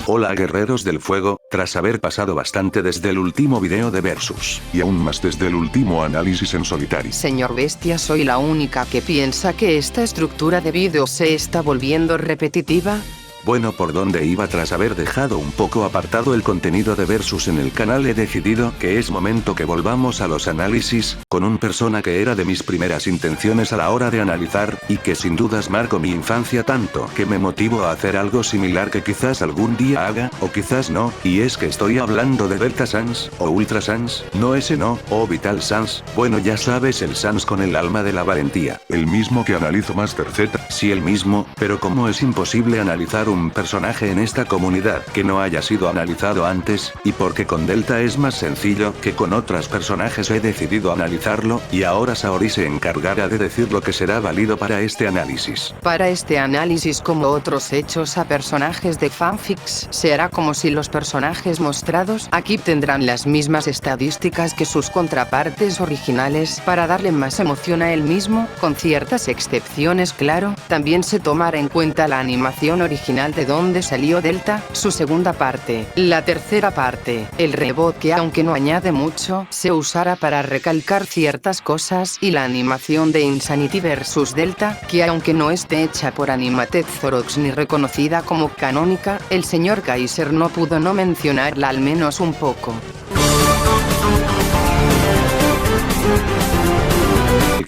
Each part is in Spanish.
Hola guerreros del fuego, tras haber pasado bastante desde el último video de Versus, y aún más desde el último análisis en solitario. Señor Bestia, soy la única que piensa que esta estructura de vídeo se está volviendo repetitiva. Bueno, por donde iba tras haber dejado un poco apartado el contenido de Versus en el canal, he decidido que es momento que volvamos a los análisis, con un persona que era de mis primeras intenciones a la hora de analizar, y que sin dudas marcó mi infancia tanto que me motivó a hacer algo similar que quizás algún día haga, o quizás no, y es que estoy hablando de Delta Sans, o Ultra Sans, no ese no, o Vital Sans, bueno ya sabes, el Sans con el alma de la valentía. El mismo que analizo Master Z. Sí, el mismo, pero como es imposible analizar un personaje en esta comunidad que no haya sido analizado antes, y porque con Delta es más sencillo que con otros personajes, he decidido analizarlo, y ahora Saori se encargará de decir lo que será válido para este análisis. Para este análisis, como otros hechos a personajes de fanfics, se hará como si los personajes mostrados aquí tendrán las mismas estadísticas que sus contrapartes originales para darle más emoción a él mismo, con ciertas excepciones claro, también se tomará en cuenta la animación original de dónde salió Delta, su segunda parte, la tercera parte, el reboot que aunque no añade mucho, se usará para recalcar ciertas cosas, y la animación de Insanity vs Delta, que aunque no esté hecha por Animated Zorox ni reconocida como canónica, el señor Kaiser no pudo no mencionarla al menos un poco.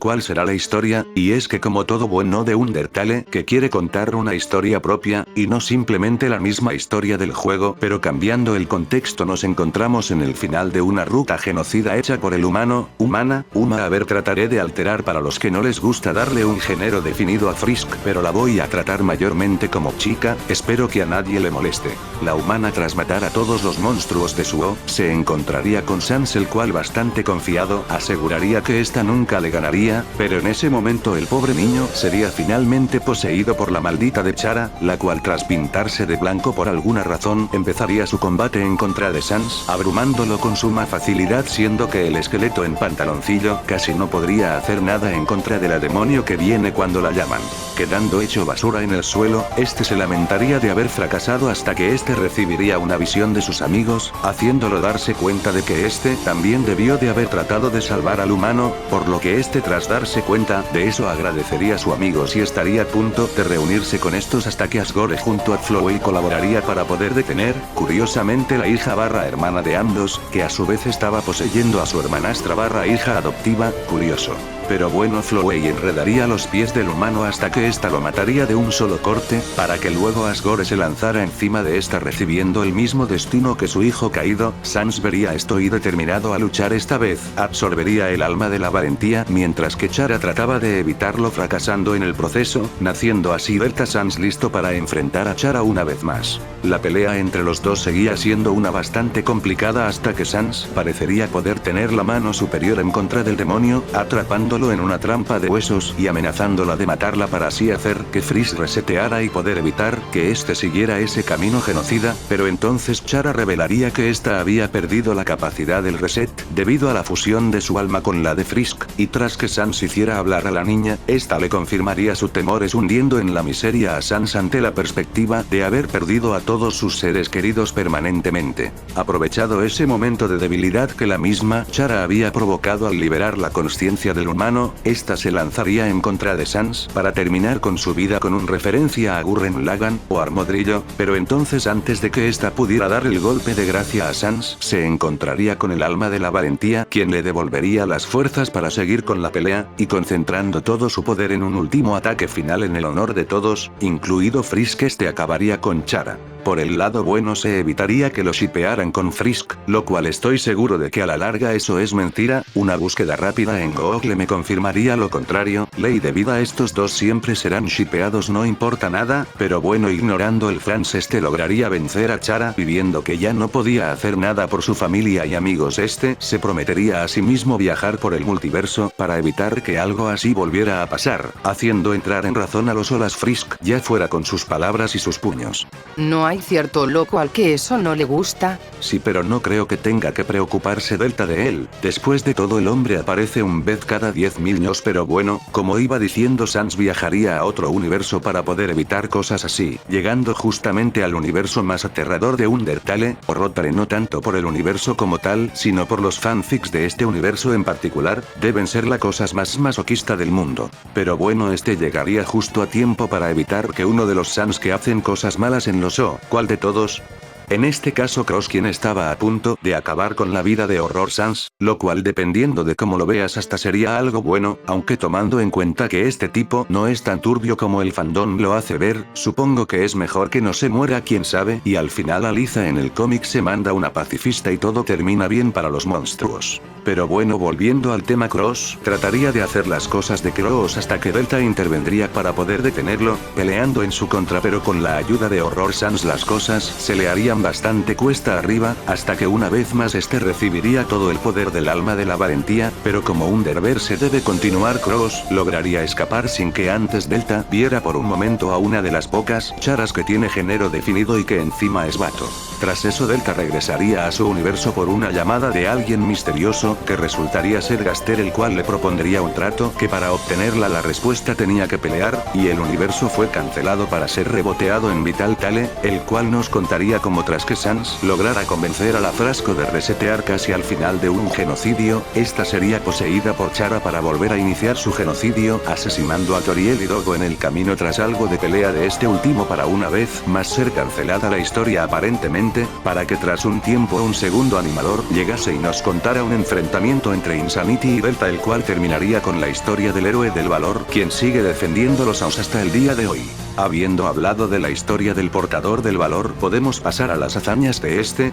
¿Cuál será la historia? Y es que como todo bueno de Undertale, que quiere contar una historia propia, y no simplemente la misma historia del juego, pero cambiando el contexto, nos encontramos en el final de una ruta genocida hecha por el humano, a ver, trataré de alterar para los que no les gusta darle un género definido a Frisk, pero la voy a tratar mayormente como chica, espero que a nadie le moleste. La humana, tras matar a todos los monstruos de Suo, se encontraría con Sans, el cual bastante confiado, aseguraría que esta nunca le ganaría, pero en ese momento el pobre niño sería finalmente poseído por la maldita de Chara, la cual tras pintarse de blanco por alguna razón, empezaría su combate en contra de Sans, abrumándolo con suma facilidad, siendo que el esqueleto en pantaloncillo casi no podría hacer nada en contra de la demonio que viene cuando la llaman. Quedando hecho basura en el suelo, este se lamentaría de haber fracasado hasta que este recibiría una visión de sus amigos, haciéndolo darse cuenta de que este también debió de haber tratado de salvar al humano, por lo que este, tras darse cuenta de eso, agradecería a su amigo y estaría a punto de reunirse con estos hasta que Asgore junto a Flowey colaboraría para poder detener, curiosamente, la hija barra hermana de ambos, que a su vez estaba poseyendo a su hermanastra barra hija adoptiva, curioso. Pero bueno, Flowey enredaría los pies del humano hasta que ésta lo mataría de un solo corte, para que luego Asgore se lanzara encima de esta recibiendo el mismo destino que su hijo caído. Sans vería esto y, determinado a luchar esta vez, absorbería el alma de la valentía, mientras que Chara trataba de evitarlo, fracasando en el proceso, naciendo así Delta Sans listo para enfrentar a Chara una vez más. La pelea entre los dos seguía siendo una bastante complicada hasta que Sans parecería poder tener la mano superior en contra del demonio, atrapándolo en una trampa de huesos y amenazándola de matarla para así hacer que Frisk reseteara y poder evitar que este siguiera ese camino genocida, pero entonces Chara revelaría que esta había perdido la capacidad del reset debido a la fusión de su alma con la de Frisk, y tras que Sans hiciera hablar a la niña, esta le confirmaría sus temores, hundiendo en la miseria a Sans ante la perspectiva de haber perdido a todos sus seres queridos permanentemente. Aprovechado ese momento de debilidad que la misma Chara había provocado al liberar la conciencia del humano, esta se lanzaría en contra de Sans para terminar con su vida con un referencia a Gurren Lagann o Armodrillo, pero entonces antes de que esta pudiera dar el golpe de gracia a Sans, se encontraría con el alma de la valentía, quien le devolvería las fuerzas para seguir con la pelea, y concentrando todo su poder en un último ataque final en el honor de todos, incluido Frisk, este acabaría con Chara. Por el lado bueno, se evitaría que lo shippearan con Frisk, lo cual estoy seguro de que a la larga eso es mentira. Una búsqueda rápida en Google me confirmaría lo contrario. Ley de vida, estos dos siempre serán shippeados, no importa nada, pero bueno, ignorando el fans, este lograría vencer a Chara, viendo que ya no podía hacer nada por su familia y amigos. Este se prometería a sí mismo viajar por el multiverso para evitar que algo así volviera a pasar, haciendo entrar en razón a los Olas Frisk, ya fuera con sus palabras y sus puños. No hay hay cierto loco al que eso no le gusta. Sí, pero no creo que tenga que preocuparse Delta de él. Después de todo, el hombre aparece un vez cada 10.000 años, pero bueno, como iba diciendo, Sans viajaría a otro universo para poder evitar cosas así, llegando justamente al universo más aterrador de Undertale, o Rotary, no tanto por el universo como tal, sino por los fanfics de este universo en particular, deben ser la cosa más masoquista del mundo. Pero bueno, este llegaría justo a tiempo para evitar que uno de los Sans que hacen cosas malas en los show. ¿Cuál de todos? En este caso Cross, quien estaba a punto de acabar con la vida de Horror Sans, lo cual dependiendo de cómo lo veas hasta sería algo bueno, aunque tomando en cuenta que este tipo no es tan turbio como el fandom lo hace ver, supongo que es mejor que no se muera, quién sabe, y al final Aliza en el cómic se manda una pacifista y todo termina bien para los monstruos. Pero bueno, volviendo al tema, Cross trataría de hacer las cosas de Cross hasta que Delta intervendría para poder detenerlo, peleando en su contra, pero con la ayuda de Horror Sans las cosas se le harían bastante cuesta arriba, hasta que una vez más este recibiría todo el poder del alma de la valentía, pero como Underverse debe continuar, Cross lograría escapar sin que antes Delta viera por un momento a una de las pocas charas que tiene género definido y que encima es vato. Tras eso Delta regresaría a su universo por una llamada de alguien misterioso, que resultaría ser Gaster, el cual le propondría un trato que para obtenerla la respuesta tenía que pelear, y el universo fue cancelado para ser reboteado en Vital Tale, el cual nos contaría como tras que Sans lograra convencer a la Frasco de resetear casi al final de un genocidio, esta sería poseída por Chara para volver a iniciar su genocidio, asesinando a Toriel y Dogo en el camino tras algo de pelea de este último para una vez más ser cancelada la historia aparentemente, para que tras un tiempo un segundo animador llegase y nos contara un enfrentamiento entre Insanity y Delta, el cual terminaría con la historia del héroe del valor, quien sigue defendiendo los Aus hasta el día de hoy. Habiendo hablado de la historia del portador del valor, podemos pasar a las hazañas de este.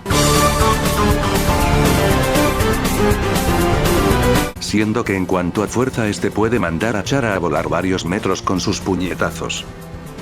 Siendo que en cuanto a fuerza este puede mandar a Chara a volar varios metros con sus puñetazos.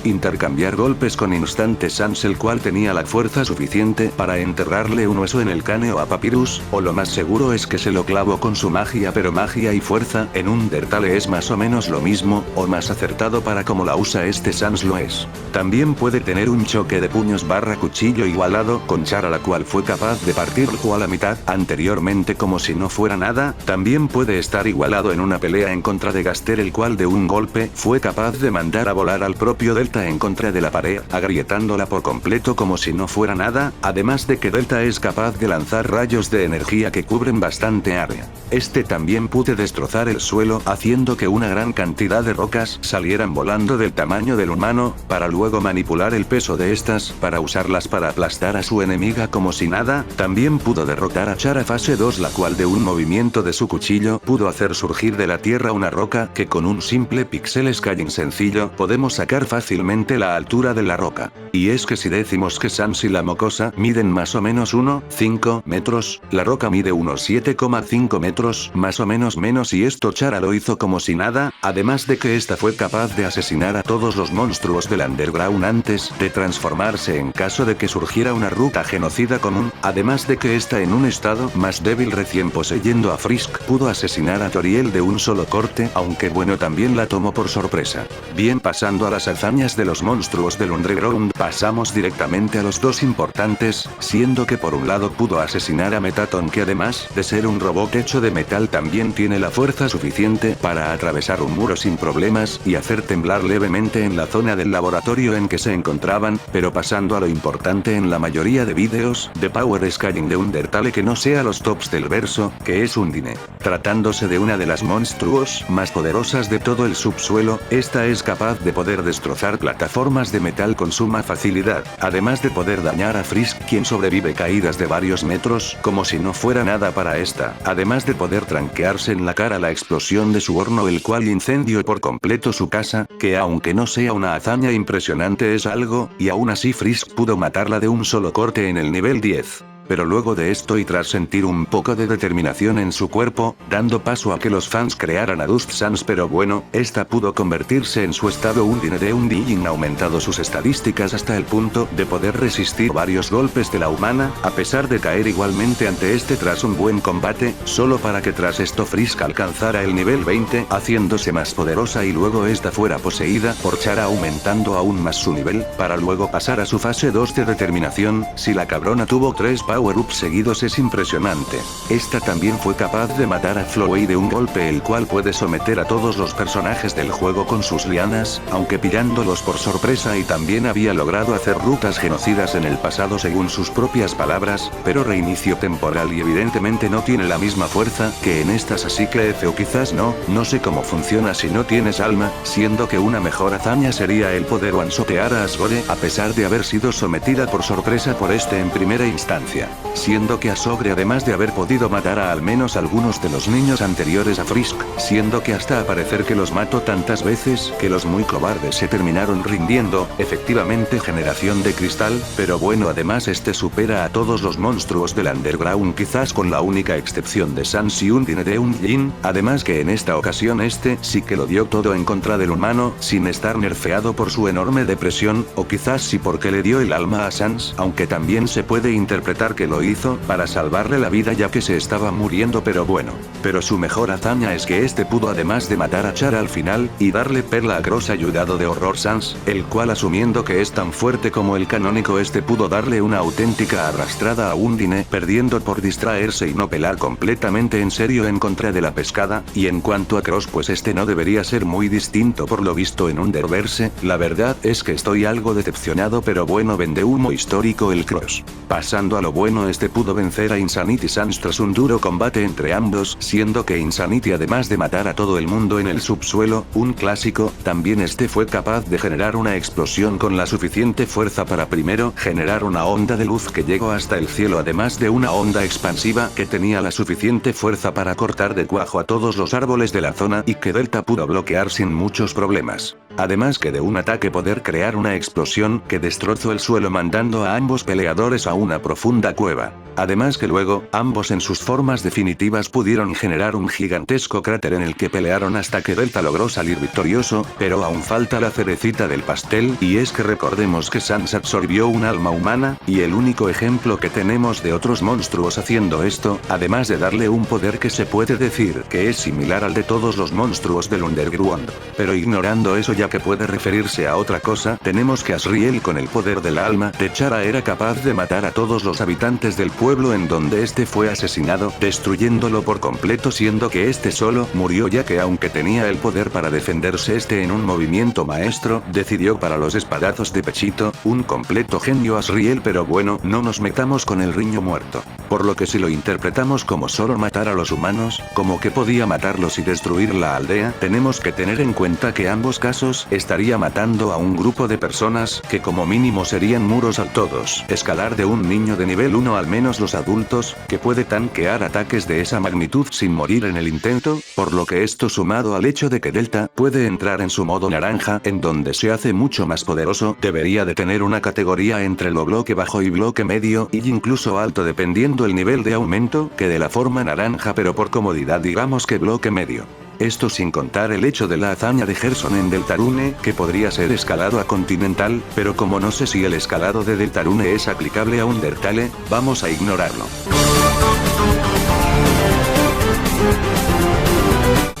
Intercambiar golpes con Instante Sans, el cual tenía la fuerza suficiente para enterrarle un hueso en el cráneo a Papyrus, o lo más seguro es que se lo clavó con su magia, pero magia y fuerza en Undertale es más o menos lo mismo, o más acertado para como la usa este Sans lo es. También puede tener un choque de puños / cuchillo igualado con Chara, la cual fue capaz de partirlo a la mitad anteriormente como si no fuera nada. También puede estar igualado en una pelea en contra de Gaster, el cual de un golpe fue capaz de mandar a volar al propio Delta en contra de la pared, agrietándola por completo como si no fuera nada, además de que Delta es capaz de lanzar rayos de energía que cubren bastante área. Este también puede destrozar el suelo, haciendo que una gran cantidad de rocas salieran volando del tamaño del humano, para luego manipular el peso de estas, para usarlas para aplastar a su enemiga como si nada. También pudo derrotar a Chara fase 2, la cual de un movimiento de su cuchillo pudo hacer surgir de la tierra una roca que con un simple pixel scaling sencillo podemos sacar fácilmente la altura de la roca. Y es que si decimos que Sans y la mocosa miden más o menos 1,5 metros, la roca mide unos 7,5 metros, más o menos menos, y esto Chara lo hizo como si nada, además de que esta fue capaz de asesinar a todos los monstruos del underground antes de transformarse en caso de que surgiera una ruta genocida común, además de que esta en un estado más débil recién poseyendo a Frisk pudo asesinar a Toriel de un solo corte, aunque bueno también la tomó por sorpresa. Bien, pasando a las hazañas de los monstruos del underground, pasamos directamente a los dos importantes, siendo que por un lado pudo asesinar a Metaton, que además de ser un robot hecho de metal también tiene la fuerza suficiente para atravesar un muro sin problemas y hacer temblar levemente en la zona del laboratorio en que se encontraban. Pero pasando a lo importante en la mayoría de vídeos de Power Scaling de Undertale que no sea los tops del verso, que es Undine. Tratándose de una de las monstruos más poderosas de todo el subsuelo, esta es capaz de poder destrozar plataformas de metal con suma facilidad, además de poder dañar a Frisk, quien sobrevive caídas de varios metros como si no fuera nada para esta, además de poder tranquearse en la cara la explosión de su horno, el cual incendió por completo su casa, que aunque no sea una hazaña impresionante es algo, y aún así Frisk pudo matarla de un solo corte en el nivel 10. Pero luego de esto y tras sentir un poco de determinación en su cuerpo, dando paso a que los fans crearan a Dust Sans, pero bueno, esta pudo convertirse en su estado Undine de Undine, aumentado sus estadísticas hasta el punto de poder resistir varios golpes de la humana, a pesar de caer igualmente ante este tras un buen combate, solo para que tras esto Frisk alcanzara el nivel 20, haciéndose más poderosa y luego esta fuera poseída por Chara, aumentando aún más su nivel, para luego pasar a su fase 2 de determinación. Si la cabrona tuvo 3 power-ups seguidos es impresionante. Esta también fue capaz de matar a Flowey de un golpe, el cual puede someter a todos los personajes del juego con sus lianas, aunque pillándolos por sorpresa, y también había logrado hacer rutas genocidas en el pasado según sus propias palabras, pero reinicio temporal y evidentemente no tiene la misma fuerza que en estas, así que F o quizás no sé cómo funciona si no tienes alma, siendo que una mejor hazaña sería el poder one-shotear a Asgore a pesar de haber sido sometida por sorpresa por este en primera instancia, siendo que Asgore además de haber podido matar a al menos algunos de los niños anteriores a Frisk, siendo que hasta parecer que los mató tantas veces que los muy cobardes se terminaron rindiendo, efectivamente generación de cristal, pero bueno, además este supera a todos los monstruos del underground, quizás con la única excepción de Sans y Undine de Undine, además que en esta ocasión este sí que lo dio todo en contra del humano, sin estar nerfeado por su enorme depresión, o quizás sí porque le dio el alma a Sans, aunque también se puede interpretar que lo hizo para salvarle la vida ya que se estaba muriendo, pero bueno. Pero su mejor hazaña es que este pudo, además de matar a Chara al final, y darle perla a Cross ayudado de Horror Sans, el cual asumiendo que es tan fuerte como el canónico, este pudo darle una auténtica arrastrada a Undine, perdiendo por distraerse y no pelar completamente en serio en contra de la pescada, y en cuanto a Cross pues este no debería ser muy distinto por lo visto en Underverse, la verdad es que estoy algo decepcionado, pero bueno, vende humo histórico el Cross. Pasando a lo bueno, este pudo vencer a Insanity Sans tras un duro combate entre ambos, siendo que Insanity además de matar a todo el mundo en el subsuelo, un clásico, también este fue capaz de generar una explosión con la suficiente fuerza para primero generar una onda de luz que llegó hasta el cielo, además de una onda expansiva que tenía la suficiente fuerza para cortar de cuajo a todos los árboles de la zona y que Delta pudo bloquear sin muchos problemas. Además que de un ataque poder crear una explosión que destrozó el suelo mandando a ambos peleadores a una profunda cueva. Además que luego, ambos en sus formas definitivas pudieron generar un gigantesco cráter en el que pelearon hasta que Delta logró salir victorioso, pero aún falta la cerecita del pastel, y es que recordemos que Sans absorbió un alma humana, y el único ejemplo que tenemos de otros monstruos haciendo esto, además de darle un poder que se puede decir que es similar al de todos los monstruos del Underground. Pero ignorando eso ya que puede referirse a otra cosa, tenemos que Asriel con el poder del alma de Chara era capaz de matar a todos los habitantes del pueblo en donde este fue asesinado, destruyéndolo por completo, siendo que este solo murió ya que aunque tenía el poder para defenderse, este en un movimiento maestro decidió para los espadazos de pechito, un completo genio Asriel, pero bueno, no nos metamos con el riño muerto. Por lo que si lo interpretamos como solo matar a los humanos, como que podía matarlos y destruir la aldea, tenemos que tener en cuenta que ambos casos estaría matando a un grupo de personas que como mínimo serían muros a todos. Escalar de un niño de nivel 1 al menos los adultos, que puede tanquear ataques de esa magnitud sin morir en el intento, por lo que esto sumado al hecho de que Delta puede entrar en su modo naranja en donde se hace mucho más poderoso, debería de tener una categoría entre lo bloque bajo y bloque medio y incluso alto dependiendo el nivel de aumento que de la forma naranja, pero por comodidad digamos que bloque medio. Esto sin contar el hecho de la hazaña de Gerson en Deltarune, que podría ser escalado a Continental, pero como no sé si el escalado de Deltarune es aplicable a Undertale, vamos a ignorarlo.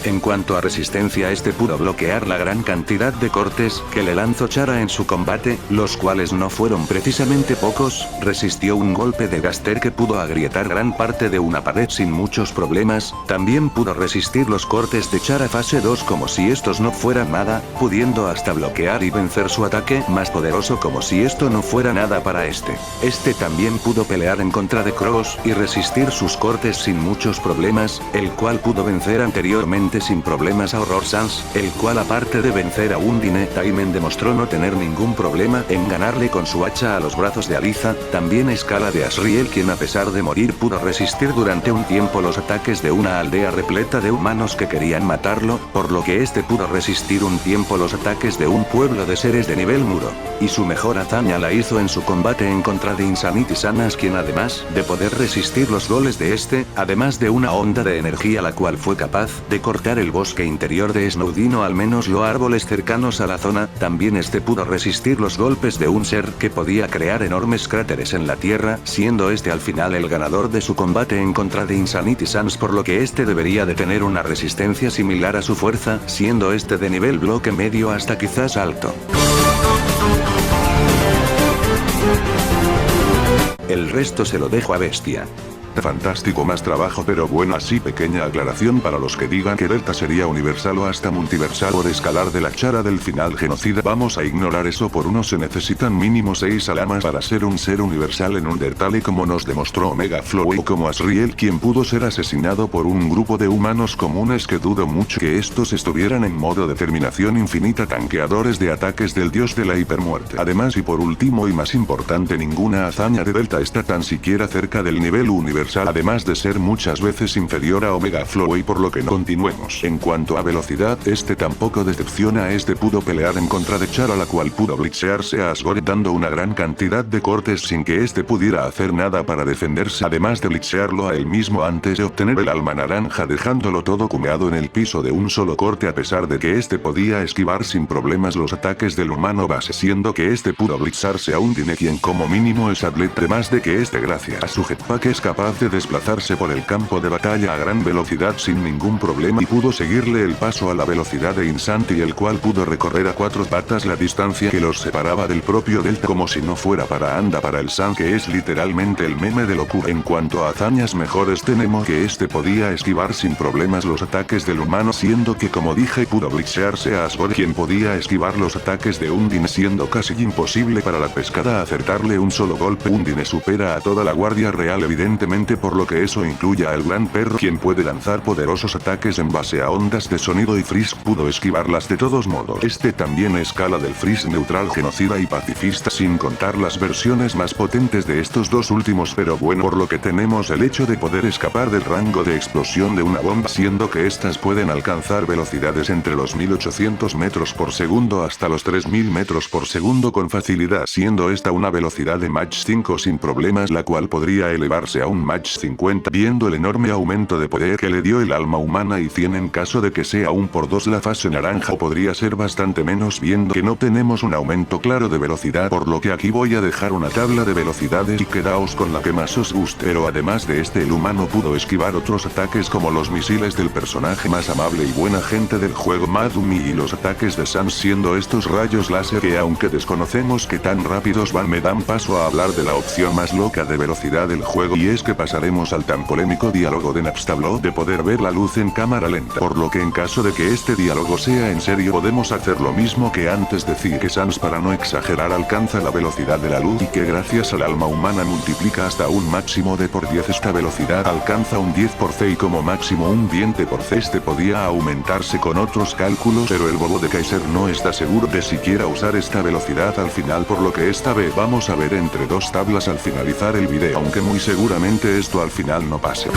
En cuanto a resistencia, este pudo bloquear la gran cantidad de cortes que le lanzó Chara en su combate, los cuales no fueron precisamente pocos, resistió un golpe de Gaster que pudo agrietar gran parte de una pared sin muchos problemas, también pudo resistir los cortes de Chara fase 2 como si estos no fueran nada, pudiendo hasta bloquear y vencer su ataque más poderoso como si esto no fuera nada para este. Este también pudo pelear en contra de Cross y resistir sus cortes sin muchos problemas, el cual pudo vencer anteriormente sin problemas a Horror Sans, el cual aparte de vencer a Undine, Taimen demostró no tener ningún problema en ganarle con su hacha a los brazos de Aliza. También escala de Asriel, quien a pesar de morir pudo resistir durante un tiempo los ataques de una aldea repleta de humanos que querían matarlo, por lo que este pudo resistir un tiempo los ataques de un pueblo de seres de nivel muro. Y su mejor hazaña la hizo en su combate en contra de Insanity Sanas, quien además de poder resistir los goles de este, además de una onda de energía la cual fue capaz de cortar el bosque interior de Snowdin o al menos los árboles cercanos a la zona, también este pudo resistir los golpes de un ser que podía crear enormes cráteres en la tierra, siendo este al final el ganador de su combate en contra de Insanity Sans, por lo que este debería de tener una resistencia similar a su fuerza, siendo este de nivel bloque medio hasta quizás alto. El resto se lo dejo a Bestia. Fantástico, más trabajo, pero bueno, así pequeña aclaración para los que digan que Delta sería universal o hasta multiversal por escalar de la chara del final genocida. Vamos a ignorar eso. Por uno se necesitan mínimo 6 alamas para ser un ser universal en Undertale, como nos demostró Omega Flow, o como Asriel, quien pudo ser asesinado por un grupo de humanos comunes que dudo mucho que estos estuvieran en modo determinación infinita, tanqueadores de ataques del dios de la hipermuerte. Además, y por último y más importante, ninguna hazaña de Delta está tan siquiera cerca del nivel universal, además de ser muchas veces inferior a Omega Flow, y por lo que no continuemos. En cuanto a velocidad, este tampoco decepciona. Este pudo pelear en contra de Chara, la cual pudo blitzearse a Asgore dando una gran cantidad de cortes sin que este pudiera hacer nada para defenderse, además de blitzearlo a él mismo antes de obtener el alma naranja, dejándolo todo cumeado en el piso de un solo corte, a pesar de que este podía esquivar sin problemas los ataques del humano base, siendo que este pudo blitzarse a Undine, quien como mínimo es atleta, además de que este gracias a su jetpack es capaz de desplazarse por el campo de batalla a gran velocidad sin ningún problema, y pudo seguirle el paso a la velocidad de Insanity, el cual pudo recorrer a 4 patas la distancia que los separaba del propio Delta, como si no fuera para anda para el Sans, que es literalmente el meme de locura. En cuanto a hazañas mejores, tenemos que este podía esquivar sin problemas los ataques del humano, siendo que como dije pudo blitzearse a Asgore, quien podía esquivar los ataques de Undine, siendo casi imposible para la pescada acertarle un solo golpe. Undine supera a toda la guardia real evidentemente, por lo que eso incluye al gran perro, quien puede lanzar poderosos ataques en base a ondas de sonido, y Frisk pudo esquivarlas de todos modos. Este también escala del Frisk neutral, genocida y pacifista, sin contar las versiones más potentes de estos dos últimos, pero bueno, por lo que tenemos el hecho de poder escapar del rango de explosión de una bomba, siendo que estas pueden alcanzar velocidades entre los 1800 metros por segundo hasta los 3000 metros por segundo con facilidad, siendo esta una velocidad de Mach 5 sin problemas, la cual podría elevarse a un Mach 50 viendo el enorme aumento de poder que le dio el alma humana, y 100 en caso de que sea un por 2 la fase naranja, o podría ser bastante menos viendo que no tenemos un aumento claro de velocidad, por lo que aquí voy a dejar una tabla de velocidades y quedaos con la que más os guste. Pero además de este, el humano pudo esquivar otros ataques como los misiles del personaje más amable y buena gente del juego Madumi, y los ataques de Sans, siendo estos rayos láser que aunque desconocemos que tan rápidos van, me dan paso a hablar de la opción más loca de velocidad del juego, y es que pasaremos al tan polémico diálogo de Napstablo de poder ver la luz en cámara lenta, por lo que en caso de que este diálogo sea en serio podemos hacer lo mismo que antes, decir que Sans, para no exagerar, alcanza la velocidad de la luz, y que gracias al alma humana multiplica hasta un máximo de por 10. Esta velocidad alcanza un 10 por C y como máximo un 20 por C. Este podía aumentarse con otros cálculos, pero el bobo de Kaiser no está seguro de siquiera usar esta velocidad al final, por lo que esta vez vamos a ver entre dos tablas al finalizar el video, aunque muy seguramente esto al final no pase.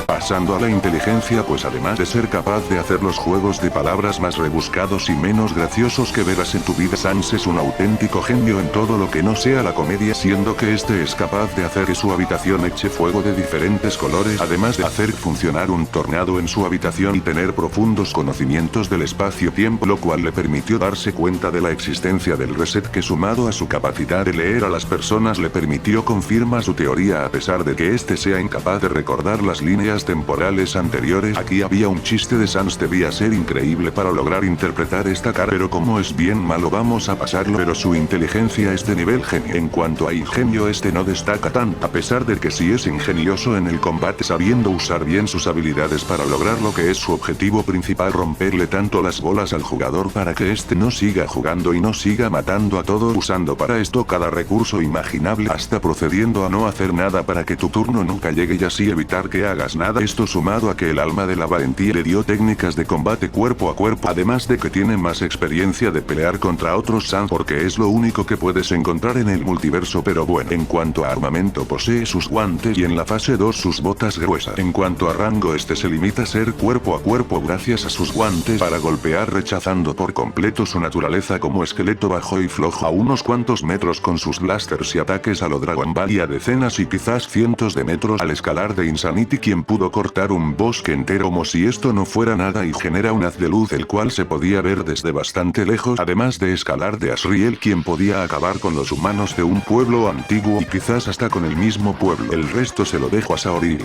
Pasando a la inteligencia, pues además de ser capaz de hacer los juegos de palabras más rebuscados y menos graciosos que verás en tu vida, Sans es un auténtico genio en todo lo que no sea la comedia, siendo que este es capaz de hacer que su habitación eche fuego de diferentes colores, además de hacer funcionar un tornado en su habitación y tener profundos conocimientos del espacio-tiempo, lo cual le permitió darse cuenta de la existencia del reset, que sumado a su capacidad de leer a las personas le permitió confirmar su teoría, a pesar de que este sea incapaz de recordar las líneas líneas temporales anteriores. Aquí había un chiste de Sans, debía ser increíble para lograr interpretar esta cara, pero como es bien malo vamos a pasarlo, pero su inteligencia es de nivel genio. En cuanto a ingenio este no destaca tanto, a pesar de que sí es ingenioso en el combate sabiendo usar bien sus habilidades para lograr lo que es su objetivo principal, romperle tanto las bolas al jugador para que este no siga jugando y no siga matando a todos, usando para esto cada recurso imaginable hasta procediendo a no hacer nada para que tu turno nunca llegue y así evitar que hagas nada. Esto sumado a que el alma de la valentía le dio técnicas de combate cuerpo a cuerpo, además de que tiene más experiencia de pelear contra otros Sans porque es lo único que puedes encontrar en el multiverso. Pero bueno, en cuanto a armamento posee sus guantes y en la fase 2 sus botas gruesas. En cuanto a rango este se limita a ser cuerpo a cuerpo gracias a sus guantes para golpear rechazando por completo su naturaleza como esqueleto bajo y flojo a unos cuantos metros con sus blasters y ataques a lo Dragon Ball y a decenas y quizás cientos de metros al escalar de Insanity, quien pudo cortar un bosque entero como si esto no fuera nada y genera un haz de luz el cual se podía ver desde bastante lejos, además de escalar de Asriel, quien podía acabar con los humanos de un pueblo antiguo y quizás hasta con el mismo pueblo. El resto se lo dejo a Saori.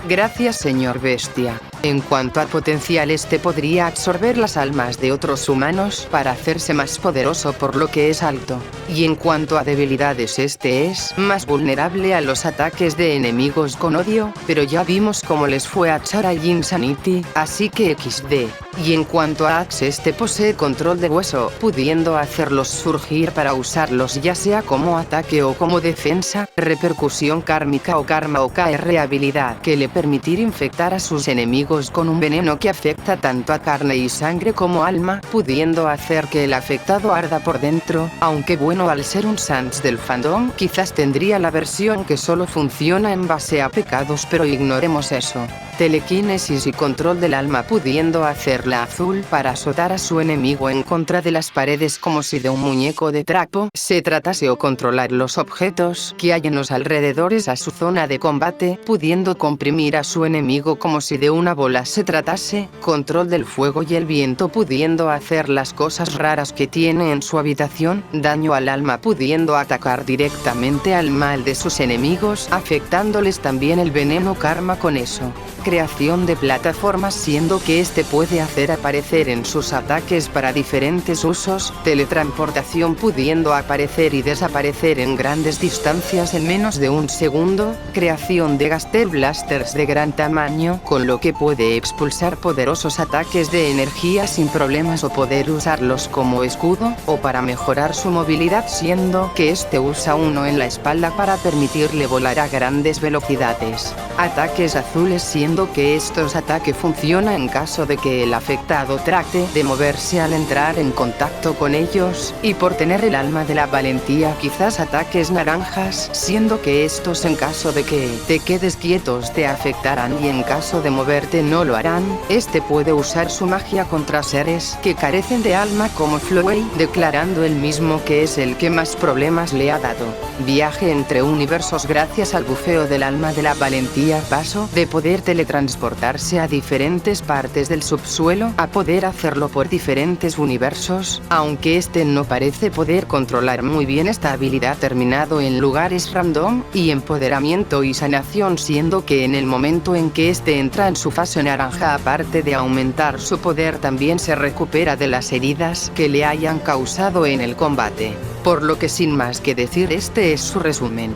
Gracias, señor Bestia. En cuanto a potencial, este podría absorber las almas de otros humanos para hacerse más poderoso por lo que es alto. Y en cuanto a debilidades, este es más vulnerable a los ataques de enemigos con odio, pero ya vimos cómo les fue a Chara y Insanity, así que XD. Y en cuanto a Axe, este posee control de hueso, pudiendo hacerlos surgir para usarlos ya sea como ataque o como defensa, repercusión kármica o karma o KR habilidad que le permitir infectar a sus enemigos con un veneno que afecta tanto a carne y sangre como alma, pudiendo hacer que el afectado arda por dentro, aunque bueno, al ser un Sans del fandom quizás tendría la versión que solo funciona en base a pecados, pero ignoremos eso. Telequinesis y control del alma, pudiendo hacerla azul para azotar a su enemigo en contra de las paredes como si de un muñeco de trapo se tratase, o controlar los objetos que hay en los alrededores a su zona de combate, pudiendo comprimir a su enemigo como si de una bola se tratase, control del fuego y el viento, pudiendo hacer las cosas raras que tiene en su habitación, daño al alma, pudiendo atacar directamente al mal de sus enemigos, afectándoles también el veneno karma con eso. Creación de plataformas, siendo que este puede hacer aparecer en sus ataques para diferentes usos, teletransportación, pudiendo aparecer y desaparecer en grandes distancias en menos de un segundo, creación de Gaster Blasters de gran tamaño, con lo que puede expulsar poderosos ataques de energía sin problemas o poder usarlos como escudo, o para mejorar su movilidad, siendo que este usa uno en la espalda para permitirle volar a grandes velocidades. Ataques azules, siendo que estos ataques funcionan en caso de que el afectado trate de moverse al entrar en contacto con ellos, y por tener el alma de la valentía quizás ataques naranjas, siendo que estos en caso de que te quedes quietos te afectarán y en caso de moverte no lo harán. Este puede usar su magia contra seres que carecen de alma como Flowey, declarando él mismo que es el que más problemas le ha dado. Viaje entre universos gracias al bufeo del alma de la valentía, paso de poder teletransportarse a diferentes partes del subsuelo a poder hacerlo por diferentes universos, aunque este no parece poder controlar muy bien esta habilidad, terminado en lugares random, y empoderamiento y sanación, siendo que en el momento en que este entra en su fase naranja, aparte de aumentar su poder, también se recupera de las heridas que le hayan causado en el combate. Por lo que sin más que decir, este es su resumen.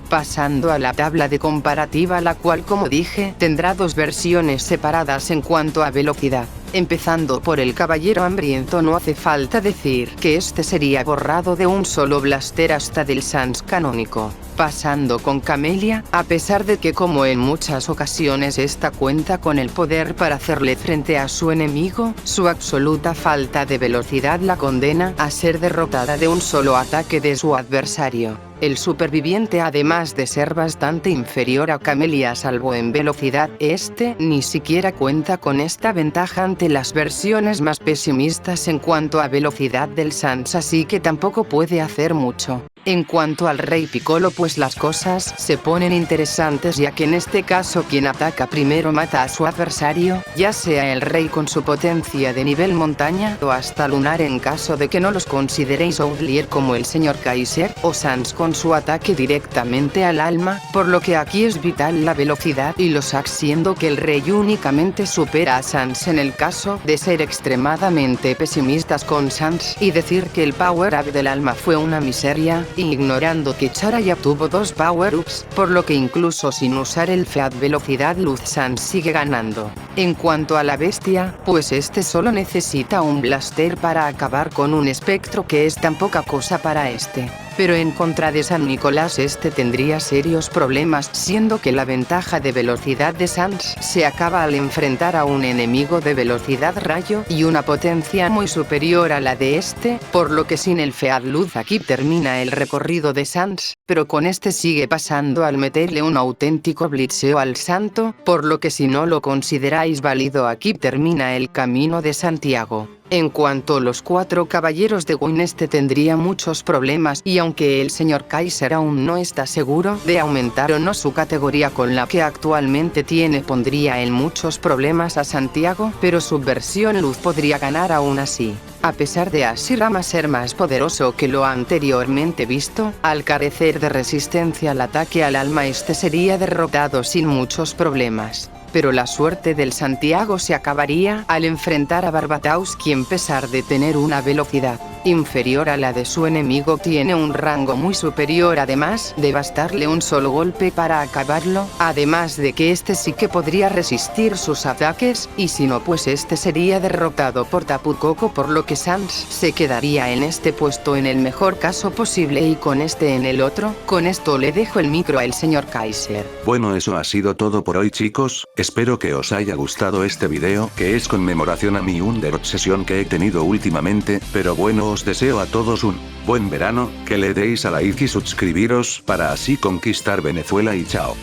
Pasando a la tabla de comparativa, la cual, como dije, tendrá dos versiones separadas en cuanto a velocidad. Empezando por el Caballero Hambriento, no hace falta decir que este sería borrado de un solo blaster hasta del Sans canónico. Pasando con Camelia, a pesar de que como en muchas ocasiones esta cuenta con el poder para hacerle frente a su enemigo, su absoluta falta de velocidad la condena a ser derrotada de un solo ataque de su adversario. El superviviente, además de ser bastante inferior a Camelia salvo en velocidad, este ni siquiera cuenta con esta ventaja ante las versiones más pesimistas en cuanto a velocidad del Sans, así que tampoco puede hacer mucho. En cuanto al Rey Piccolo, pues las cosas se ponen interesantes, ya que en este caso quien ataca primero mata a su adversario, ya sea el rey con su potencia de nivel montaña o hasta lunar en caso de que no los consideréis outlier como el señor Kaiser, o Sans con su ataque directamente al alma, por lo que aquí es vital la velocidad y los hacks, siendo que el rey únicamente supera a Sans en el caso de ser extremadamente pesimistas con Sans y decir que el power up del alma fue una miseria, ignorando que Chara ya tuvo 2 power-ups, por lo que incluso sin usar el Feat velocidad luz Sans sigue ganando. En cuanto a la bestia, pues este solo necesita un blaster para acabar con un espectro, que es tan poca cosa para este. Pero en contra de San Nicolás este tendría serios problemas, siendo que la ventaja de velocidad de Sans se acaba al enfrentar a un enemigo de velocidad rayo y una potencia muy superior a la de este, por lo que sin el Feat Luz aquí termina el recorrido de Sans, pero con este sigue pasando al meterle un auténtico blitzeo al santo, por lo que si no lo consideráis válido aquí termina el camino de Santiago. En cuanto a los 4 caballeros de Wynn, este tendría muchos problemas, y aunque el señor Kaiser aún no está seguro de aumentar o no su categoría con la que actualmente tiene, pondría en muchos problemas a Santiago, pero su versión luz podría ganar aún así. A pesar de Ashirama ser más poderoso que lo anteriormente visto, al carecer de resistencia al ataque al alma, este sería derrotado sin muchos problemas. Pero la suerte del Santiago se acabaría al enfrentar a Barbataus, quien a pesar de tener una velocidad inferior a la de su enemigo, tiene un rango muy superior, además de bastarle un solo golpe para acabarlo, además de que este sí que podría resistir sus ataques, y si no pues este sería derrotado por Tapu Koko, por lo que Sans se quedaría en este puesto en el mejor caso posible y con este en el otro. Con esto le dejo el micro al señor Kaiser. Bueno, eso ha sido todo por hoy, chicos. Espero que os haya gustado este video, que es conmemoración a mi Under obsesión que he tenido últimamente, pero bueno, os deseo a todos un buen verano, que le deis a like y suscribiros para así conquistar Venezuela y chao.